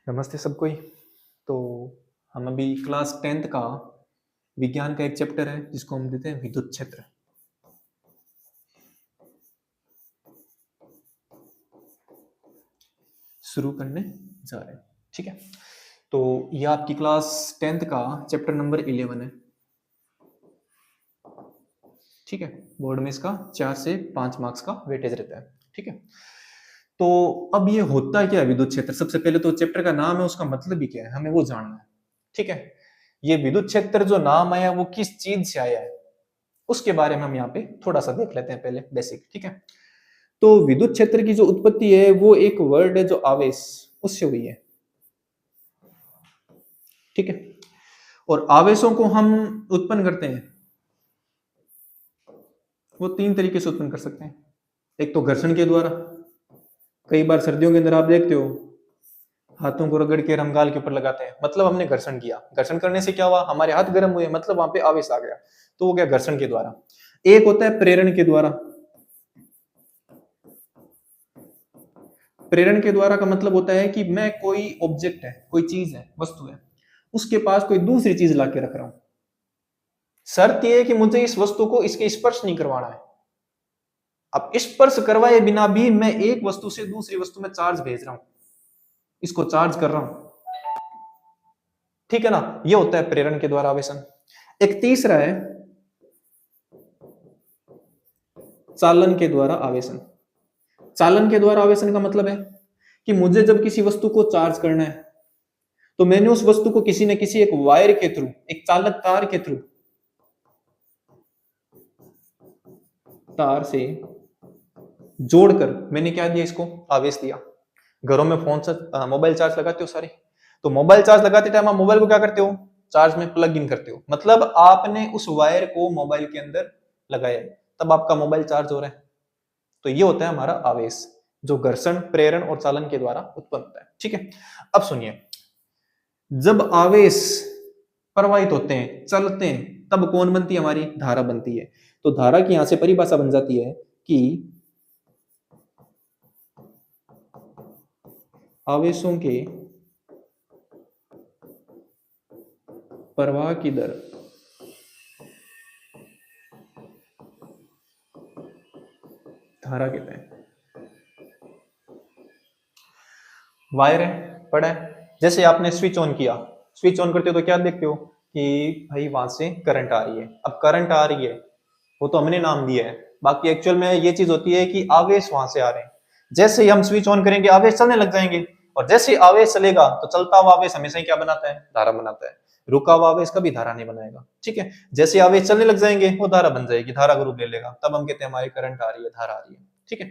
नमस्ते सबको ही। तो हम अभी क्लास 10th का विज्ञान का एक चैप्टर है जिसको हम देते हैं विद्युत क्षेत्र। शुरू करने जा रहे हैं, ठीक है। तो यह आपकी क्लास 10th का चैप्टर नंबर 11 है, ठीक है। बोर्ड में इसका 4 से 5 मार्क्स का वेटेज रहता है, ठीक है। तो अब ये होता क्या है विद्युत क्षेत्र? सबसे पहले तो चैप्टर का नाम है, उसका मतलब भी क्या है हमें वो जानना है, ठीक है। ये विद्युत क्षेत्र जो नाम आया वो किस चीज से आया है उसके बारे में हम यहाँ पे थोड़ा सा देख लेते हैं, पहले बेसिक, ठीक है। तो विद्युत क्षेत्र की जो उत्पत्ति है वो एक वर्ड है जो आवेश, उससे हुई है, ठीक है। और आवेशों को हम उत्पन्न करते हैं, वो 3 तरीके से उत्पन्न कर सकते हैं। एक तो घर्षण के द्वारा, कई बार सर्दियों के अंदर आप देखते हो हाथों को रगड़ के हम गाल के ऊपर लगाते हैं, मतलब हमने घर्षण किया। घर्षण करने से क्या हुआ? हमारे हाथ गर्म हुए, मतलब वहां पे आवेश आ गया, तो वो गया घर्षण के द्वारा। एक होता है प्रेरण के द्वारा। प्रेरण के द्वारा का मतलब होता है कि मैं कोई ऑब्जेक्ट है, कोई चीज है, वस्तु है, उसके पास कोई दूसरी चीज ला के रख रहा हूं। शर्त यह है कि मुझे इस वस्तु को इसके स्पर्श नहीं करवाना है। अब स्पर्श करवाए बिना भी मैं एक वस्तु से दूसरी वस्तु में चार्ज भेज रहा हूं, इसको चार्ज कर रहा हूं, ठीक है ना। ये होता है प्रेरण के द्वारा आवेशन। एक तीसरा है चालन के द्वारा आवेशन। चालन के द्वारा आवेशन का मतलब है कि मुझे जब किसी वस्तु को चार्ज करना है तो मैंने उस वस्तु को किसी न किसी एक वायर के थ्रू, एक चालक तार के थ्रू, तार से जोड़कर मैंने क्या दिया, इसको आवेश दिया। घरों में फोन से मोबाइल चार्ज लगाते हो सारे, तो मोबाइल चार्ज लगाते टाइम आप मोबाइल को क्या करते हो? चार्ज में प्लग इन करते हो, मतलब आपने उस वायर को मोबाइल के अंदर लगाया, तब आपका मोबाइल चार्ज हो रहा है। तो ये होता है हमारा आवेश, जो घर्षण, प्रेरण और चालन के द्वारा उत्पन्न होता है, ठीक है। अब सुनिए, जब आवेश प्रवाहित होते हैं, चलते हैं, तब कौन बनती है? हमारी धारा बनती है। तो धारा की यहां से परिभाषा बन जाती है कि आवेशों के प्रवाह की दर धारा कहते हैं। वायर है, पड़ा है, जैसे आपने स्विच ऑन किया, स्विच ऑन करते हो तो क्या देखते हो कि भाई वहां से करंट आ रही है। अब करंट आ रही है वो तो हमने नाम दिया है, बाकी एक्चुअल में ये चीज होती है कि आवेश वहां से आ रहे हैं। जैसे ही हम स्विच ऑन करेंगे आवेश चलने लग जाएंगे, और जैसे ही आवेश चलेगा तो चलता हुआ आवेश हमेशा ही क्या बनाता है? धारा बनाता है। रुका हुआ आवेश कभी धारा नहीं बनाएगा, ठीक है। जैसे आवेश चलने लग जाएंगे वो धारा बन जाएगी, धारा का रूप ले लेगा, तब हम कहते हैं हमारी करंट आ रही है, धारा आ रही है, ठीक है।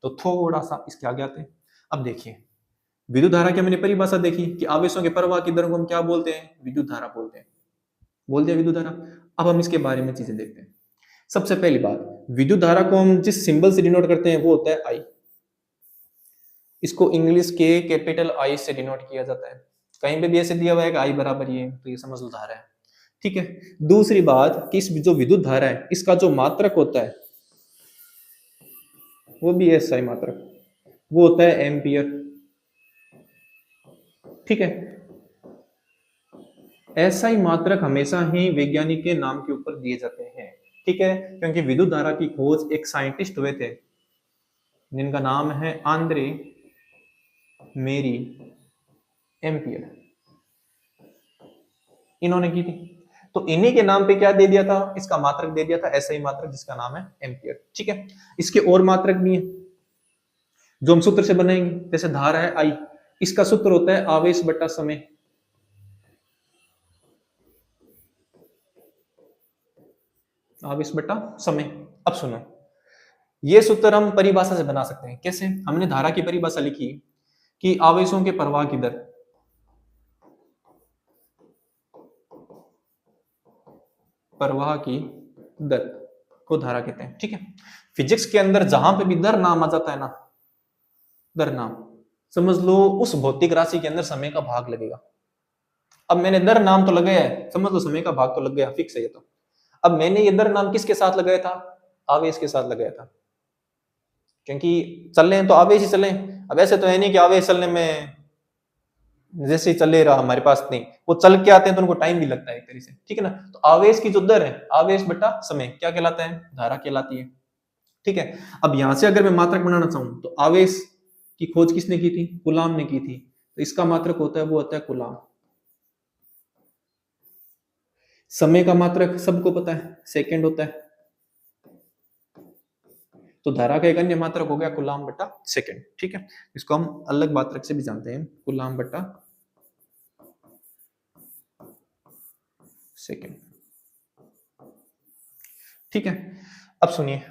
तो थोड़ा सा इसके आगे आते हैं। अब देखिए, विद्युत धारा की हमने परिभाषा देखी कि आवेशों के प्रवाह की दर को हम क्या बोलते हैं? विद्युत धारा बोलते हैं, बोल दिया विद्युत धारा। अब हम इसके बारे में चीजें देखते हैं। सबसे पहली बात, विद्युत धारा को हम जिस सिंबल से डिनोट करते हैं वो होता है आई। इसको इंग्लिश के कैपिटल आई से डिनोट किया जाता है। कहीं पे भी ऐसे दिया हुआ है कि आई बराबर ये, तो ये समझ लो धारा है, ठीक है। दूसरी बात कि इस जो विद्युत धारा है इसका जो मात्रक होता है वो भी एसआई मात्रक, वो होता है एम्पियर, ठीक है। एसआई मात्रक हमेशा ही वैज्ञानिक के नाम के ऊपर दिए जाते हैं, ठीक है, क्योंकि विद्युत धारा की खोज एक साइंटिस्ट हुए थे जिनका नाम है आंद्रे मेरी एम्पियर, इन्होंने की थी। तो इन्हीं के नाम पे क्या दे दिया था? इसका मात्रक दे दिया था एसआई मात्रक, जिसका नाम है एम्पियर, ठीक है। इसके और मात्रक भी है जो हम सूत्र से बनाएंगे। जैसे धारा है आई, इसका सूत्र होता है आवेश बटा समय, आवेश बटा समय। अब सुनो, ये सूत्र हम परिभाषा से बना सकते हैं। कैसे? हमने धारा की परिभाषा लिखी कि आवेशों के प्रवाह की दर, प्रवाह की दर को धारा कहते हैं, ठीक है। फिजिक्स के अंदर जहां पे भी दर नाम आ जाता है ना, दर नाम, समझ लो उस भौतिक राशि के अंदर समय का भाग लगेगा। अब मैंने दर नाम तो लगाया है, समझ लो समय का भाग तो लग गया, फिक्स है ये तो। अब मैंने ये दर नाम किसके साथ लगाया था? आवेश के साथ लगाया था, क्योंकि चल रहे हैं तो आवेश ही चले। अब ऐसे तो है नहीं कि आवेश चलने में जैसे ही चले रहा हमारे पास नहीं, वो चल के आते हैं तो उनको टाइम भी लगता है एक तरीके से, ठीक है ना। तो आवेश की जो दर है, आवेश बटा समय क्या कहलाता है, धारा कहलाती है, ठीक है। अब यहां से अगर मैं मात्रक बनाना चाहूं तो आवेश की खोज किसने की थी, कूलाम ने की थी, तो इसका मात्रक होता है वो होता है कूलाम। समय का मात्रक सबको पता है सेकंड होता है, तो धारा का एक अन्य मात्रक हो गया कूलाम बटा सेकंड, ठीक है। इसको हम अलग मात्रक से भी जानते हैं, कूलाम बटा सेकंड, ठीक है। अब सुनिए,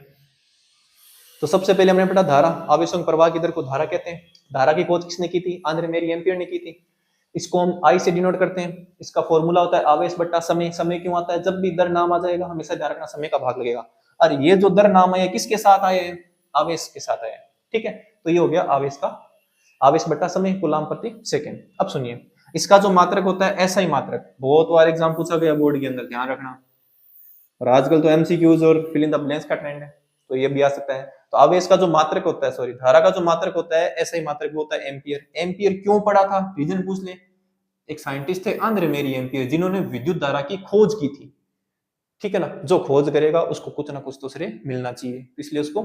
तो सबसे पहले हमने पढ़ा धारा, आवेशों के प्रवाह की दर को धारा कहते हैं। धारा की खोज किसने की थी, आंद्रे मेरी एम्पियर ने की थी। इसको हम आई से डिनोट करते हैं। इसका फॉर्मूला होता है आवेश बट्टा समय। समय क्यों आता है, जब भी दर नाम आ जाएगा हमेशा ध्यान रखना समय का भाग लगेगा। और ये जो दर नाम आए किसके साथ आए, आवेश के साथ आए, ठीक है। तो ये हो गया आवेश का, आवेश बट्टा समय कूलाम प्रति सेकंड। अब सुनिए, इसका जो मात्रक होता है एसआई मात्रक, बहुत बार एग्जाम पूछा गया बोर्ड के अंदर, ध्यान रखना। और आजकल तो एमसीक्यूज और फिल इन द ब्लैंक्स का ट्रेंड है, तो ये भी आ सकता है। तो आवेश का जो मात्रक होता है, सॉरी धारा का जो मात्रक होता है एसआई मात्रक वो होता है एम्पियर। एम्पियर क्यों पढ़ा था, रीजन पूछ ले। एक साइंटिस्ट थे आंद्रे मेरी एम्पियर, जिन्होंने विद्युत धारा की खोज की थी, ठीक है ना। जो खोज करेगा उसको कुछ ना कुछ तो श्रेय मिलना चाहिए, इसलिए उसको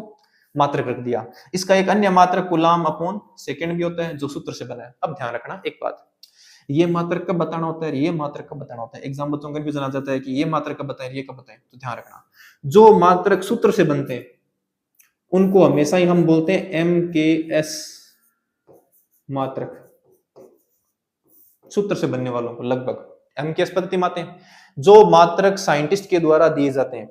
मात्रक रख दिया। इसका एक अन्य मात्रक कूलाम अपॉन सेकंड भी होता है, जो सूत्र से बना है। अब ध्यान रखना एक बात, ये मात्रक कब बताना होता है, ये मात्रक कब बताना होता है। एग्जाम बच्चों का कंफ्यूजन आ जाता है कि ये मात्रक कब बताएं, ये कब बताएं। तो ध्यान रखना, जो मात्रक सूत्र से बनते हैं उनको हमेशा ही हम बोलते हैं एम के एस मात्रक, सूत्र से बनने वालों को लगभग एम के एस पद्धति में आते हैं। जो मात्रक साइंटिस्ट के द्वारा दिए जाते हैं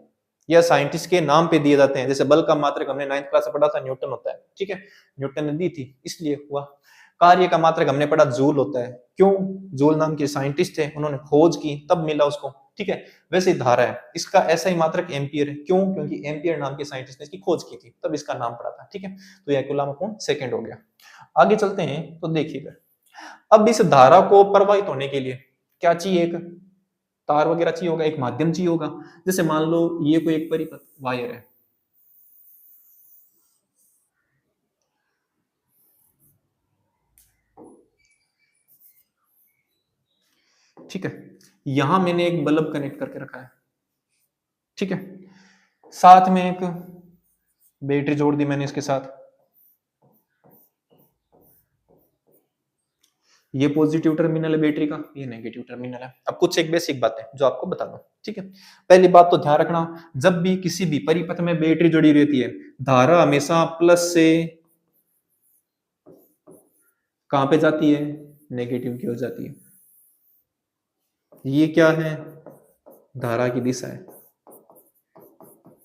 या साइंटिस्ट के नाम पे दिए जाते हैं, जैसे बल का मात्रक हमने 9th क्लास में पढ़ा था, न्यूटन होता है, ठीक है, न्यूटन ने दी थी इसलिए हुआ। कार्य का मात्रक हमने पढ़ा जूल होता है, क्यों, जूल नाम के साइंटिस्ट थे, उन्होंने खोज की तब मिला उसको, ठीक है। वैसे ही धारा है, इसका ऐसा ही मात्रक एम्पियर है, क्यों, क्योंकि एम्पियर नाम के साइंटिस्ट ने इसकी खोज की थी तब इसका नाम पड़ा था, ठीक है। तो यह कूलाम अपॉन सेकंड हो गया। आगे चलते हैं तो देखिएगा, अब इस धारा को प्रवाहित होने के लिए क्या चाहिए, एक तार वगैरह चाहिए होगा, एक माध्यम चाहिए होगा। जैसे मान लो ये कोई एक परिपथ वायर है, ठीक है, यहां मैंने एक बल्ब कनेक्ट करके रखा है, ठीक है, साथ में एक बैटरी जोड़ दी मैंने इसके साथ, ये पॉजिटिव टर्मिनल है बैटरी का, ये नेगेटिव टर्मिनल है। अब कुछ एक बेसिक बातें जो आपको बता दूं, ठीक है। पहली बात तो ध्यान रखना, जब भी किसी भी परिपथ में बैटरी जुड़ी रहती है, धारा हमेशा प्लस से कहां पे जाती है, नेगेटिव की ओर जाती है। ये क्या है, धारा की दिशा है।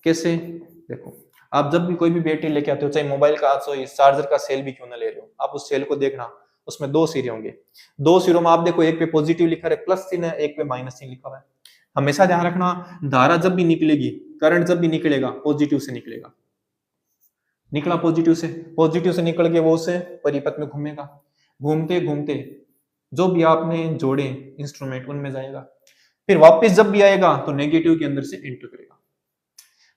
कैसे, देखो, आप जब भी कोई भी बैटरी लेके आते हो, चाहे मोबाइल का आज हो, चार्जर का सेल भी क्यों ना ले रहे हो, आप उस सेल को देखना, उसमें दो सिरे होंगे, दो सिरों में आप देखो एक पे पॉजिटिव लिखा है प्लस चिन्ह है, एक पे माइनस चिन्ह लिखा हुआ है। हमेशा ध्यान रखना, धारा जब भी निकलेगी, करंट जब भी निकलेगा पॉजिटिव से निकलेगा, निकला पॉजिटिव से निकल के वो उसे परिपथ में घूमेगा, घूमते घूमते जो भी आपने जोड़े इंस्ट्रूमेंट उनमें जाएगा, फिर वापस जब भी आएगा तो नेगेटिव के अंदर से एंटर करेगा।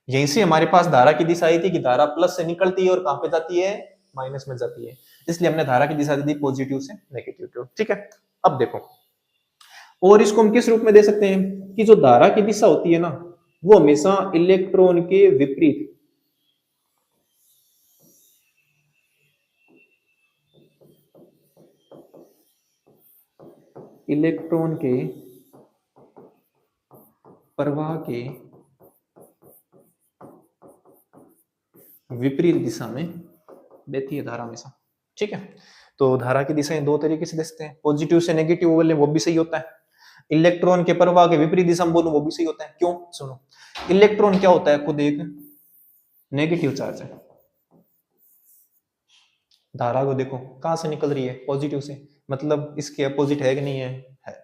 यहीं से हमारे पास धारा की दिशा आई थी कि धारा प्लस से निकलती है और कहां पे जाती है, माइनस में जाती है, इसलिए हमने धारा की दिशा दी पॉजिटिव से नेगेटिव की ओर, ठीक है। अब देखो, और इसको हम किस रूप में दे सकते हैं कि जो धारा की दिशा होती है ना, वो हमेशा इलेक्ट्रॉन के विपरीत, इलेक्ट्रॉन के प्रवाह के विपरीत दिशा में बहती है धारा हमेशा, ठीक है। तो धारा की दिशाएं दो तरीके से दे सकते हैं, पॉजिटिव से नेगेटिव बोले वो भी सही होता है, इलेक्ट्रॉन के प्रवाह के विपरीत दिशा में बोलूं वो भी सही होता है। क्यों, सुनो, इलेक्ट्रॉन क्या होता है, खुद एक नेगेटिव चार्ज है। धारा को देखो कहां से निकल रही है, पॉजिटिव से, मतलब इसके अपोजिट है कि नहीं है, है।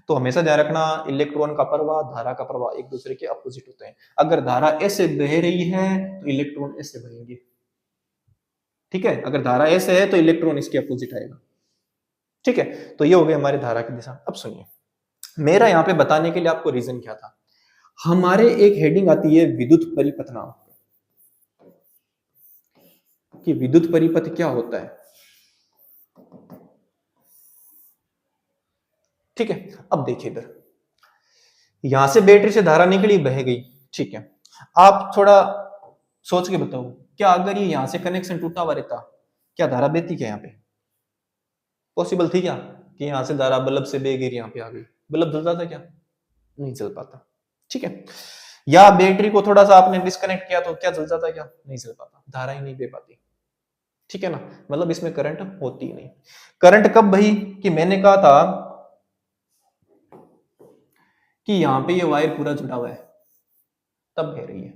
तो हमेशा ध्यान रखना, इलेक्ट्रॉन का प्रवाह धारा का प्रवाह एक दूसरे के अपोजिट होते हैं। अगर धारा ऐसे बह रही है तो इलेक्ट्रॉन ऐसे बहेंगे, ठीक है, अगर धारा ऐसे है तो इलेक्ट्रॉन इसके अपोजिट आएगा, ठीक है। तो ये हो गई हमारी धारा की दिशा। अब सुनिए, मेरा यहाँ पे बताने के लिए आपको रीजन क्या था, हमारे एक हेडिंग आती है विद्युत परिपथ नाम कि विद्युत परिपथ क्या होता है। ठीक है। अब देखिए इधर, यहां से बैटरी से धारा निकली, बह गई, ठीक है। आप थोड़ा सोच के बताओ, क्या अगर ये यहां से कनेक्शन टूटा हुआ रहता, क्या धारा बहती क्या यहाँ पे? पॉसिबल थी क्या कि यहां से धारा बल्ब से बह गई, यहाँ पे आ गई? बल्ब जल जाता क्या? नहीं जल पाता, ठीक है। या बैटरी को थोड़ा सा आपने डिस्कनेक्ट किया तो क्या जल जाता क्या? नहीं जल पाता, धारा ही नहीं बह पाती, ठीक है ना। मतलब इसमें करंट होती ही नहीं। करंट कब बही? कि मैंने कहा था कि यहां पे ये वायर पूरा जुड़ा हुआ है, तब बह रही है।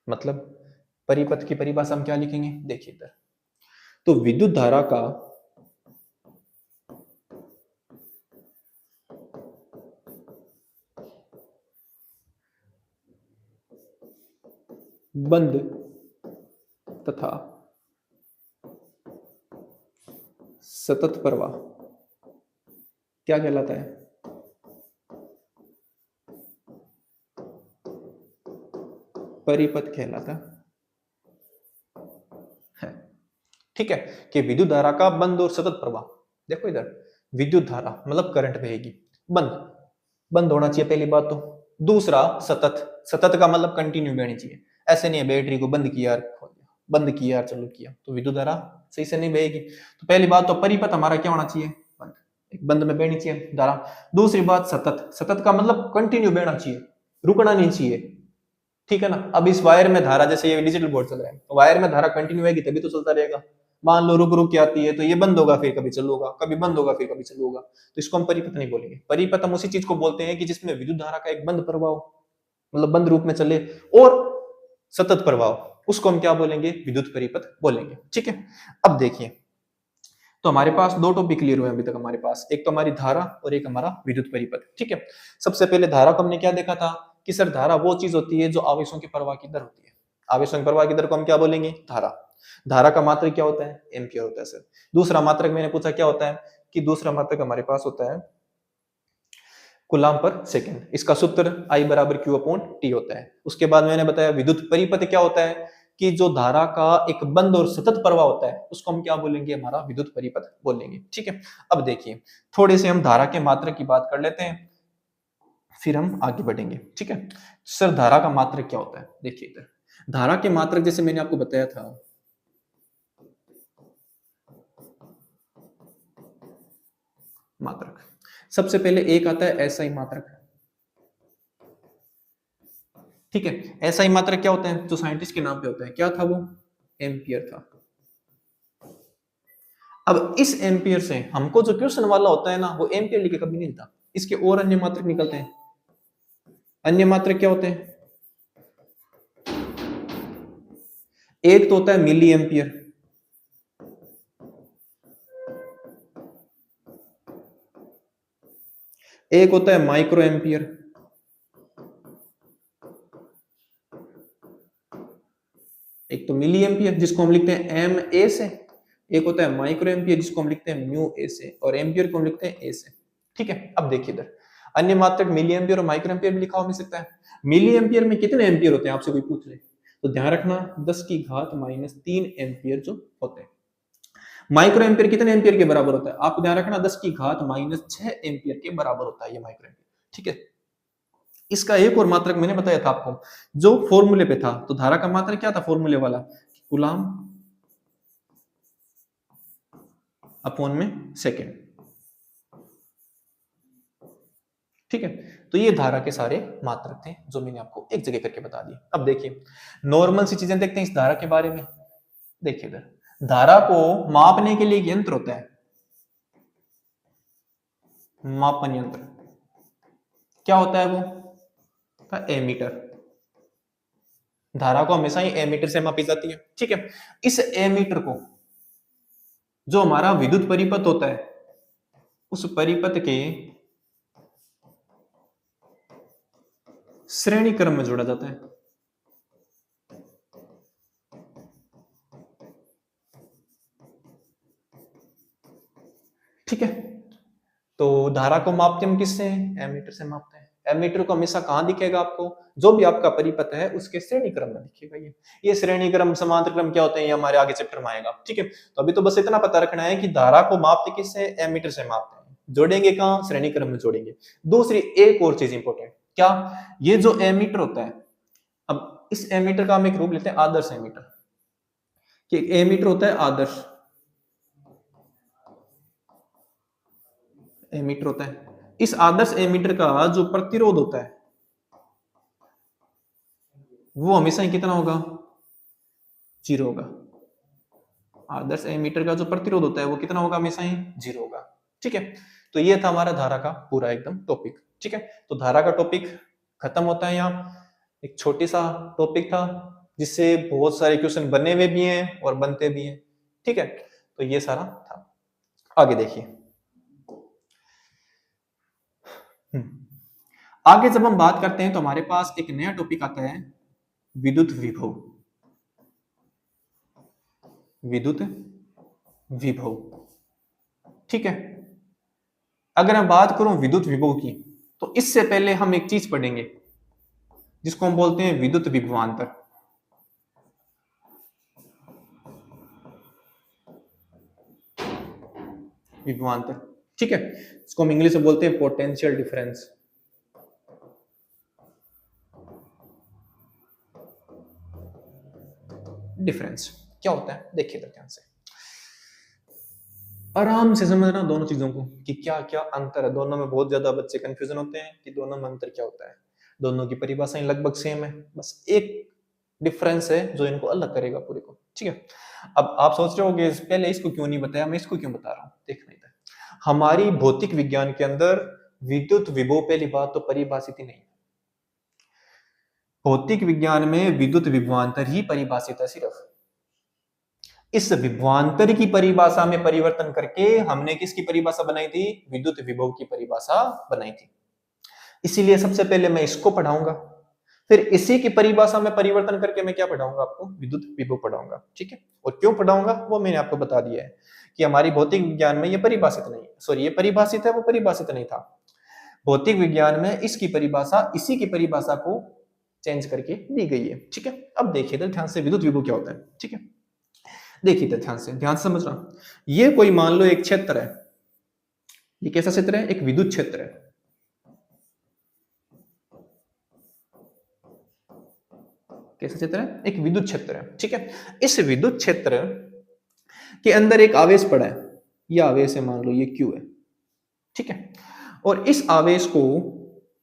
मतलब परिपथ की परिभाषा हम क्या लिखेंगे? देखिए इधर, तो विद्युत धारा का बंद तथा सतत प्रवाह क्या कहलाता है? परिपथ कहलाता है, ठीक है। कि विद्युत धारा का बंद और सतत प्रवाह, देखो इधर, विद्युत धारा मतलब करंट बहेगी, बंद बंद होना चाहिए पहली बात तो। दूसरा सतत, सतत का मतलब कंटिन्यू बहनी चाहिए, ऐसे नहीं है बैटरी को बंद किया खोल दिया, बंद किया चालू किया, तो विद्युत धारा सही से नहीं बहेगी। तो पहली बात तो परिपथ हमारा क्या होना चाहिए? बंद, एक बंद में बहनी चाहिए धारा। दूसरी बात सतत, सतत का मतलब कंटिन्यू बहना चाहिए, रुकना नहीं चाहिए, ठीक है ना। अब इस वायर में धारा, जैसे ये डिजिटल बोर्ड चल रहा है, तो वायर में धारा कंटिन्यू रहेगी तभी तो चलता रहेगा। मान लो रुक रुक के आती है तो ये बंद होगा, फिर कभी चालू होगा, कभी बंद होगा, फिर कभी चालू होगा, तो इसको हम परिपथ नहीं बोलेंगे। परिपथ हम उसी चीज को बोलते हैं कि जिसमें विद्युत धारा का एक बंद प्रवाह, मतलब बंद रूप में चले, और सतत प्रवाह, उसको हम क्या बोलेंगे? विद्युत परिपथ बोलेंगे, ठीक है। अब देखिए, तो हमारे पास दो टॉपिक क्लियर हुए अभी तक हमारे पास, एक तो हमारी धारा और एक हमारा विद्युत परिपथ, ठीक है। सबसे पहले धारा को हमने क्या देखा था कि सर धारा वो चीज होती है जो आवेशों के प्रवाह की दर होती है। आवेशों के प्रवाह की दर को हम क्या बोलेंगे? धारा। धारा का मात्रक क्या होता है? एम्पियर होता है सर। दूसरा मात्रक मैंने पूछा क्या होता है, कि दूसरा मात्रक हमारे पास होता है कूलाम पर सेकंड। इसका सूत्र I बराबर Q अपॉन T होता है। उसके बाद मैंने बताया विद्युत परिपथ क्या होता है, कि जो धारा का एक बंद और सतत प्रवाह होता है उसको हम क्या बोलेंगे? हमारा विद्युत परिपथ बोलेंगे, ठीक है। अब देखिए, थोड़े से हम धारा के मात्रक की बात कर लेते हैं, फिर हम आगे बढ़ेंगे, ठीक है। सर धारा का मात्रक क्या होता है? देखिए इधर, धारा के मात्रक जैसे मैंने आपको बताया था, मात्रक सबसे पहले एक आता है एसआई मात्रक, ठीक है। एसआई मात्रक क्या होता है? जो साइंटिस्ट के नाम पे होता है, क्या था वो? एम्पियर था। अब इस एम्पियर से हमको जो क्वेश्चन वाला होता है ना, वो एम्पियर लिखे कभी नहीं मिलता, इसके और अन्य मात्रक निकलते हैं। अन्य मात्रक क्या होते हैं? एक तो होता है मिली एम्पियर, एक होता है माइक्रो एम्पियर, एक तो मिली एम्पियर जिसको हम लिखते हैं एम ए से, एक होता है माइक्रो एम्पियर जिसको हम लिखते हैं म्यू ए से, और एम्पियर को हम लिखते हैं ए से, ठीक है। अब देखिए इधर, अन्य मात्रक मिली एम्पियर और माइक्रो एम्पियर भी लिखा हो मिल सकता है। मिली एम्पियर में कितने एम्पियर होते हैं आपसे कोई पूछ ले तो ध्यान रखना 10 की घात -3 एम्पियर जो होते हैं। माइक्रो एम्पियर कितने एम्पियर के बराबर होता है? आपको ध्यान रखना 10 की घात -6 एम्पियर के बराबर होता है ये माइक्रो एम्पियर, ठीक है। इसका एक और मात्रक मैंने बताया था आपको जो फॉर्मूले पे था, तो धारा का मात्रक क्या था फॉर्मूले वाला? कूलाम अपॉन में सेकेंड, ठीक है। तो ये धारा के सारे मात्रक थे जो मैंने आपको एक जगह करके बता दिए। अब देखिए नॉर्मल सी चीजें देखते हैं इस धारा के बारे में। देखिए इधर, धारा को मापने के लिए एक यंत्र होता है, मापन यंत्र। क्या होता है वो? एमीटर। धारा को हमेशा ही एमीटर से मापी जाती है, ठीक है। इस एमीटर को, जो हमारा विद्युत परिपथ होता है, उस परिपथ के श्रेणी क्रम में जोड़ा जाता है, ठीक है। तो धारा को मापते हम किससे? एमीटर से मापते हैं। एमीटर को हमेशा कहां दिखेगा आपको? जो भी आपका परिपथ है उसके श्रेणी क्रम में दिखेगा। ये श्रेणी क्रम समांतर क्रम क्या होते हैं ये हमारे आगे चैप्टर में आएगा, ठीक है। तो अभी तो बस इतना पता रखना है कि धारा को मापते किससे? एमीटर से मापते हैं। जोड़ेंगे कहाँ, श्रेणी क्रम में जोड़ेंगे। दूसरी एक और चीज इंपॉर्टेंट, क्या, ये जो एमीटर होता है, अब इस एमीटर का हम एक रूप लेते हैं आदर्श एमीटर, कि एमीटर होता है आदर्श एमीटर होता है। इस आदर्श एमीटर का जो प्रतिरोध होता है वो हमेशा ही कितना होगा, 0 होगा। आदर्श एमीटर का जो प्रतिरोध होता है वो कितना होगा, हमेशा ही 0 होगा। ठीक है, तो ये था हमारा धारा का पूरा एकदम टॉपिक। ठीक है, तो धारा का टॉपिक खत्म होता है यहाँ। एक छोटी सा टॉपिक था जिससे बहुत सारे क्वेश्चन बने हुए भी हैं और बनते भी हैं। ठीक है, तो ये सारा था। आगे देखिए, आगे जब हम बात करते हैं तो हमारे पास एक नया टॉपिक आता है, विद्युत विभव। विद्युत विभव, ठीक है। अगर मैं बात करूं विद्युत विभव की, तो इससे पहले हम एक चीज पढ़ेंगे जिसको हम बोलते हैं विद्युत विभवांतर। विभवांतर, ठीक है, इसको हम इंग्लिश में बोलते हैं पोटेंशियल डिफरेंस। डिफरेंस क्या होता है, देखिए ध्यान से, आराम से समझना दोनों चीजों को कि क्या क्या अंतर है दोनों में। बहुत ज्यादा बच्चे कंफ्यूजन होते हैं कि दोनों में अंतर क्या होता है। दोनों की परिभाषाएं लगभग सेम है, बस एक डिफरेंस है जो इनको अलग करेगा पूरे को। ठीक है, अब आप सोच रहे होगे पहले इसको क्यों नहीं बताया, मैं इसको क्यों बता रहा हूं, देखना इधर। हमारी भौतिक विज्ञान के अंदर विद्युत विभव पहली बात तो परिभाषित ही नहीं है। भौतिक विज्ञान में विद्युत विभवांतर ही परिभाषित है सिर्फ। इस विभवांतर की परिभाषा में परिवर्तन करके हमने किसकी परिभाषा बनाई थी, विद्युत विभव की परिभाषा बनाई थी। इसीलिए सबसे पहले मैं इसको पढ़ाऊंगा, फिर इसी की परिभाषा में परिवर्तन करके मैं क्या पढ़ाऊंगा आपको, विद्युत विभव पढ़ाऊंगा। ठीक है, और क्यों पढ़ाऊंगा वो मैंने आपको बता दिया है कि हमारी भौतिक विज्ञान में ये परिभाषित नहीं है, सॉरी ये परिभाषित है, वो परिभाषित नहीं था। भौतिक विज्ञान में इसकी परिभाषा इसी की परिभाषा को चेंज करके दी गई है। ठीक है, अब देखिए तो ध्यान से विद्युत विभव क्या होता है। ठीक है, देखिए तो ध्यान से समझना। ये कोई मान लो एक क्षेत्र है, ये कैसा क्षेत्र है, एक विद्युत क्षेत्र है। कैसा क्षेत्र है, एक विद्युत क्षेत्र है। ठीक है, इस विद्युत क्षेत्र के अंदर एक आवेश पड़ा है, यह आवेश है, मान लो ये Q है। ठीक है, और इस आवेश को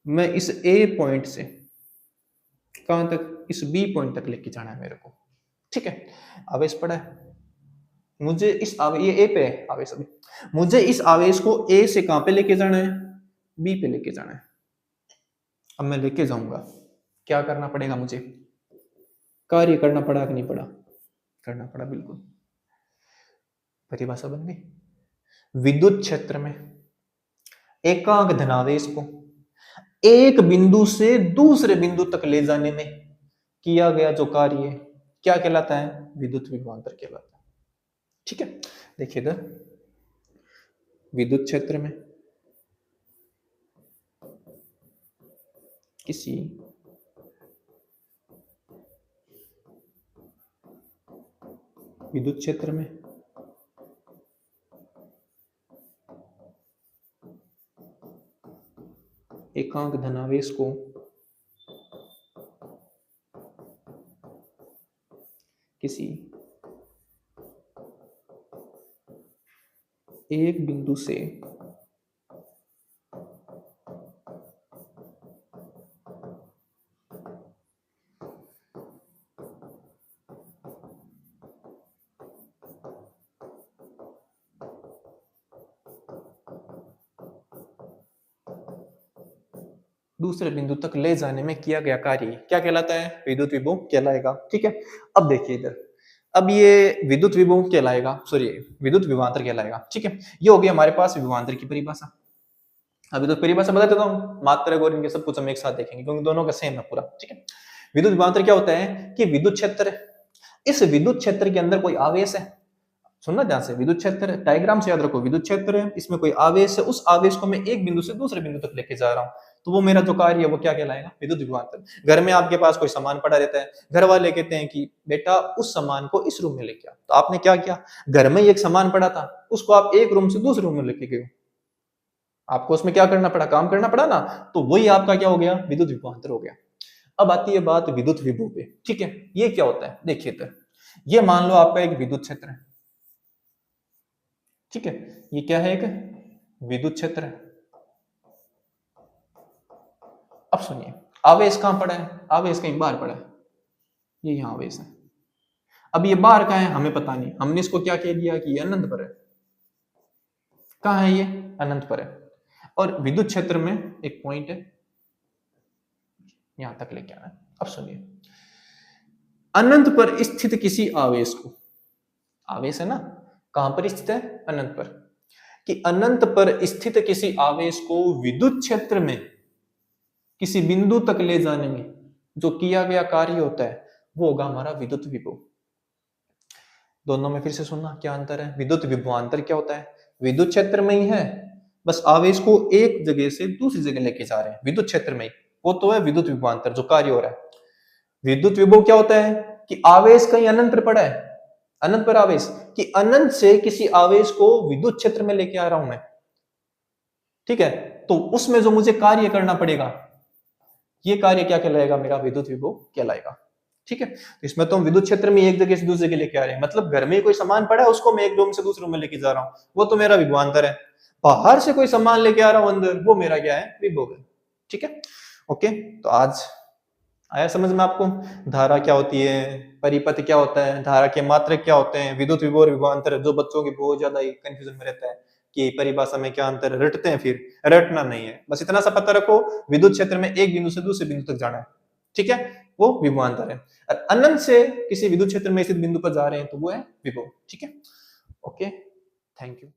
मैं इस A पॉइंट से कहां तक, इस B पॉइंट तक लेके जाना है मेरे को। ठीक है, आवेश पड़ा है, मुझे इस ये A पे है आवेश, अभी मुझे इस आवेश को A से कहां पे लेके जाना है, B पे लेके जाना है। अब मैं लेके जाऊंगा, क्या करना पड़ेगा मुझे, कार्य करना पड़ा कि नहीं पड़ा, करना पड़ा, बिल्कुल। परिभाषा बन गई। विद्युत क्षेत्र में एकांक धनावेश को एक बिंदु से दूसरे बिंदु तक ले जाने में किया गया जो कार्य क्या कहलाता है, विद्युत विभवांतर कहलाता है। ठीक है, देखिए इधर विद्युत क्षेत्र में किसी विद्युत क्षेत्र में एकांक धनावेश को किसी एक बिंदु से दूसरे बिंदु तक ले जाने में किया गया कार्य क्या कहलाता है, विद्युत विभव कहलाएगा। ठीक है, अब देखिए इधर, अब ये विद्युत विभव कहलाएगा, सॉरी विद्युत विभवांतर कहलाएगा। ठीक है, ये हो गया हमारे पास विभवांतर की परिभाषा। अभी तो परिभाषा बता देता हूँ, मात्रक और इनके सब कुछ हम एक साथ देखेंगे क्योंकि दोनों का सेम है पूरा। ठीक है, विद्युत विभवांतर क्या होता है कि विद्युत क्षेत्र, इस विद्युत क्षेत्र के अंदर कोई आवेश है, सुनना ध्यान से, विद्युत क्षेत्र डायग्राम से याद रखो, विद्युत क्षेत्र है, इसमें कोई आवेश है, उस आवेश को मैं एक बिंदु से दूसरे बिंदु तक लेके जा रहा हूँ, तो वो मेरा जो कार्य है वो क्या कहलाएगा, विद्युत विभवांतर। घर में आपके पास कोई सामान पड़ा रहता है, घर वाले कहते हैं कि बेटा उस सामान को इस रूम में लेके आओ, तो आपने क्या किया, घर में एक सामान पड़ा था उसको आप एक रूम से दूसरे रूम में लेके गए, आपको उसमें क्या करना पड़ा, काम करना पड़ा ना, तो वही आपका क्या हो गया, विद्युत विभवांतर हो गया। अब आती है बात विद्युत विभव पे, ठीक है। ये क्या होता है, देखिए तो ये मान लो आपका एक विद्युत क्षेत्र है, ठीक है, ये क्या है, एक विद्युत क्षेत्र है। अब सुनिए, आवेश कहां पड़ा है, आवेश कहीं बाहर पड़ा है, ये यहां आवेश है। अब ये बाहर कहां है हमें पता नहीं, हमने इसको क्या कह दिया कि ये अनंत पर है। कहां है ये, अनंत पर है। और विद्युत क्षेत्र में एक पॉइंट है, यहां तक लेके आना है। अब सुनिए, अनंत पर स्थित किसी आवेश को, आवेश है ना, कहां पर स्थित है, अनंत पर, कि अनंत पर स्थित किसी आवेश को विद्युत क्षेत्र में किसी बिंदु तक ले जाने में जो किया गया कार्य होता है वो होगा हमारा विद्युत विभव। दोनों में फिर से सुनना क्या अंतर है, विद्युत विभवांतर क्या होता है, विद्युत क्षेत्र में ही है, बस आवेश को एक जगह से दूसरी जगह लेके जा रहे हैं विद्युत क्षेत्र में ही, वो तो है विद्युत विभवांतर जो कार्य हो रहा है। विद्युत विभव क्या होता है कि आवेश कहीं अनंत पर पड़ा है, अनंत पर आवेश, कि अनंत से किसी आवेश को विद्युत क्षेत्र में लेके आ रहा हूं मैं, ठीक है, तो उसमें जो मुझे कार्य करना पड़ेगा ये कार्य क्या कहलाएगा, मेरा विद्युत विभव कहलाएगा, ठीक है। तो इसमें तो हम विद्युत क्षेत्र में एक जगह से दूसरी जगह लेके आ रहे हैं, मतलब घर में कोई सामान पड़ा है उसको मैं एक रूम से दूसरे रूम में लेके जा रहा हूं, वो तो मेरा विभवांतर है। बाहर से कोई सामान लेके आ रहा हूं अंदर, वो मेरा क्या है, विभव है, ठीक है। ओके, तो आज आया समझ में आपको, धारा क्या होती है, परिपथ क्या होता है, धारा के मात्रक क्या होते हैं, विद्युत विभव और विभवांतर, जो बच्चों की बहुत ज्यादा कंफ्यूजन में रहता है कि परिभाषा में क्या अंतर है, रटते हैं, फिर रटना नहीं है, बस इतना सा पता रखो, विद्युत क्षेत्र में एक बिंदु से दूसरे बिंदु तक जाना है, ठीक है, वो विभवांतर है। और अनंत से किसी विद्युत क्षेत्र में स्थित बिंदु पर जा रहे हैं तो वो है विभव, ठीक है। Okay, thank you.